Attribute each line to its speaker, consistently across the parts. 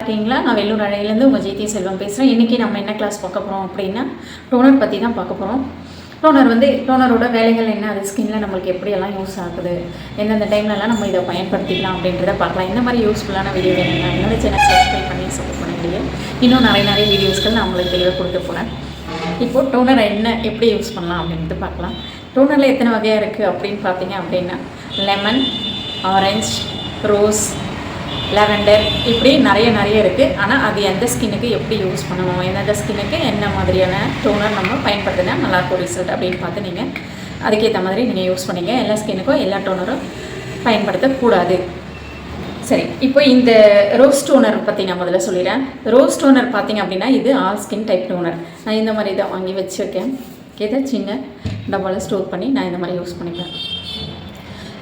Speaker 1: இருக்கீங்களா? நான் வெள்ளூர் அழையிலேருந்து உங்கள் ஜெயதி செல்வம் பேசுகிறேன். இன்றைக்கி நம்ம என்ன கிளாஸ் பார்க்க போகிறோம் அப்படின்னா டோனர் பற்றி தான் பார்க்க போகிறோம். டோனரோட வேலைகள் என்ன, அது ஸ்கின்னில் நம்மளுக்கு எப்படியெல்லாம் யூஸ் ஆகுது, எந்தெந்த டைம்லலாம் நம்ம இதை பயன்படுத்திக்கலாம் அப்படின்றத பார்க்கலாம். இந்த மாதிரி யூஸ்ஃபுல்லான வீடியோ வேணுங்க என்னோட சேனல் சப்ஸ்கிரைப் பண்ணி சப்போர்ட் பண்ணிடுங்க. இன்னும் நிறைய வீடியோஸ்கள் நான் உங்களுக்கு தெளிவாக கொடுக்க போகிறேன். இப்போது டோனரை எப்படி யூஸ் பண்ணலாம் அப்படின்ட்டு பார்க்கலாம். டோனரில் எத்தனை வகையாக இருக்குது அப்படின்னு பார்த்தீங்க அப்படின்னா லெமன், ஆரஞ்ச், ரோஸ், லாவெண்டர், இப்படி நிறைய இருக்குது. ஆனால் அது எந்த ஸ்கின்னுக்கு எப்படி யூஸ் பண்ணணும், எந்தெந்த ஸ்கின்னுக்கு என்ன மாதிரியான டோனர் நம்ம பயன்படுத்தினா நல்லாயிருக்கும் ரிசல்ட் அப்படின்னு பார்த்து நீங்கள் அதுக்கேற்ற மாதிரி நீங்கள் யூஸ் பண்ணிங்க. எல்லா ஸ்கின்னுக்கும் எல்லா டோனரும் பயன்படுத்தக்கூடாது. சரி, இப்போ இந்த ரோஸ் டோனர் பற்றி நான் முதல்ல சொல்லிடுறேன். ரோஸ் டோனர் பார்த்திங்க அப்படின்னா இது ஆல் ஸ்கின் டைப் டோனர். நான் இந்த மாதிரி தான் வாங்கி வச்சுருக்கேன். இதை சின்ன டப்பாவில் ஸ்டோர் பண்ணி நான் இந்த மாதிரி யூஸ் பண்ணிப்பேன்.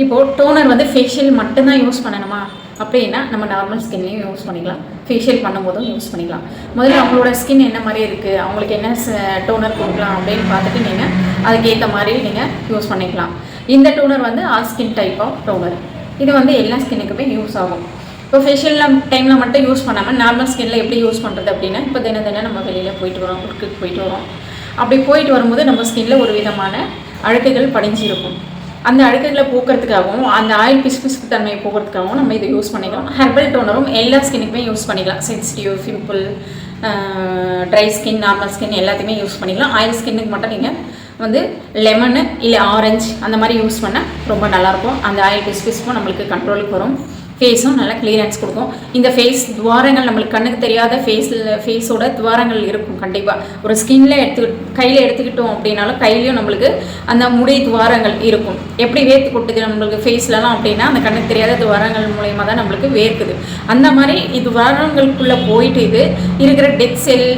Speaker 1: இப்போது டோனர் ஃபேஷியல் மட்டும்தான் யூஸ் பண்ணணுமா அப்படின்னா நம்ம நார்மல் ஸ்கின்லேயும் யூஸ் பண்ணிக்கலாம், ஃபேஷியல் பண்ணும்போதும் யூஸ் பண்ணிக்கலாம். முதல்ல அவங்களோட ஸ்கின் என்ன மாதிரி இருக்குது, அவங்களுக்கு என்ன டோனர் கொடுக்கலாம் அப்படின்னு பார்த்துட்டு நீங்கள் அதுக்கேற்ற மாதிரி நீங்கள் யூஸ் பண்ணிக்கலாம். இந்த toner all skin type of toner. இது எல்லா ஸ்கின்னுக்குமே யூஸ் ஆகும். இப்போ ஃபேஷியல் டைமில் மட்டும் யூஸ் பண்ணாமல் நார்மல் ஸ்கின்னில் எப்படி யூஸ் பண்ணுறது அப்படின்னா, இப்போ தினம் நம்ம வெளியில் போயிட்டு வரோம், ஒர்க்குக்கு போயிட்டு வரோம். அப்படி போயிட்டு வரும்போது நம்ம ஸ்கின்னில் ஒரு விதமான அழுக்குகள் படிஞ்சிருக்கும். அந்த அழுக்குகளை போக்குறதுக்காகவும் அந்த ஆயில் பிசுபிசுப்பு தன்மையை போக்குறதுக்காகவும் நம்ம இதை யூஸ் பண்ணிக்கலாம். ஹெர்பல் டோனரும் எல்லா ஸ்கின்னுக்குமே யூஸ் பண்ணிக்கலாம். Sensitive, simple, dry skin, normal skin எல்லாத்தையுமே யூஸ் பண்ணிக்கலாம். ஆயில் ஸ்கின்னுக்கு மட்டும் நீங்கள் லெமனு இல்லை ஆரஞ்சு அந்த மாதிரி யூஸ் பண்ணால் ரொம்ப நல்லாயிருக்கும். அந்த ஆயில் பிசுபிசுப்பும் நம்மளுக்கு கண்ட்ரோலுக்கு வரும். ஃபேஸும் நல்லா கிளியரன்ஸ் கொடுக்கும். இந்த ஃபேஸ் துவாரங்கள் நம்மளுக்கு கண்ணுக்கு தெரியாத ஃபேஸோட துவாரங்கள் இருக்கும். கண்டிப்பாக ஒரு ஸ்கின்னில் கையில் எடுத்துக்கிட்டோம் அப்படின்னாலும் கையிலையும் நம்மளுக்கு அந்த முடி துவாரங்கள் இருக்கும். எப்படி வேர்த்து கொட்டுது நம்மளுக்கு ஃபேஸ்லலாம் அப்படின்னா அந்த கண்ணுக்கு தெரியாத துவாரங்கள் மூலயமா தான் நம்மளுக்கு வேர்க்குது. அந்த மாதிரி துவாரங்களுக்குள்ளே போயிட்டு இது இருக்கிற டெட் செல்,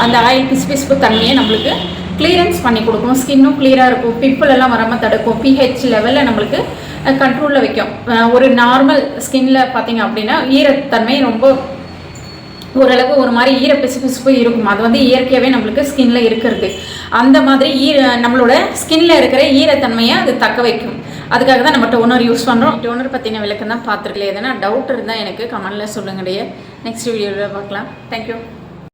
Speaker 1: அந்த ஆயில் பிசுபிசுப்பு தன்மையை நம்மளுக்கு கிளியரன்ஸ் பண்ணி கொடுக்கும். ஸ்கின்னும் கிளியராக இருக்கும். பிம்பிள் எல்லாம் வராமல் தடுக்கும். pH லெவலில் நம்மளுக்கு கண்ட்ரோலில் வைக்கும். ஒரு நார்மல் ஸ்கின்ல பார்த்தீங்க அப்படின்னா ஈரத்தன்மை ரொம்ப ஓரளவு ஒரு மாதிரி ஈர பிசுபிசுப்பு இருக்கும். அது இயற்கையாகவே நம்மளுக்கு ஸ்கின்ல இருக்கிறது. அந்த மாதிரி நம்மளோட ஸ்கின்ல இருக்கிற ஈரத்தன்மையை அது தக்க வைக்கும். அதுக்காக தான் நம்ம டோனர் யூஸ் பண்ணுறோம். டோனர் பற்றின விளக்கம் தான் பார்த்துருக்கல. எதனா டவுட் இருந்தால் எனக்கு கமெண்டில் சொல்லுங்கடைய. நெக்ஸ்ட் வீடியோவில் பார்க்கலாம். தேங்க்யூ.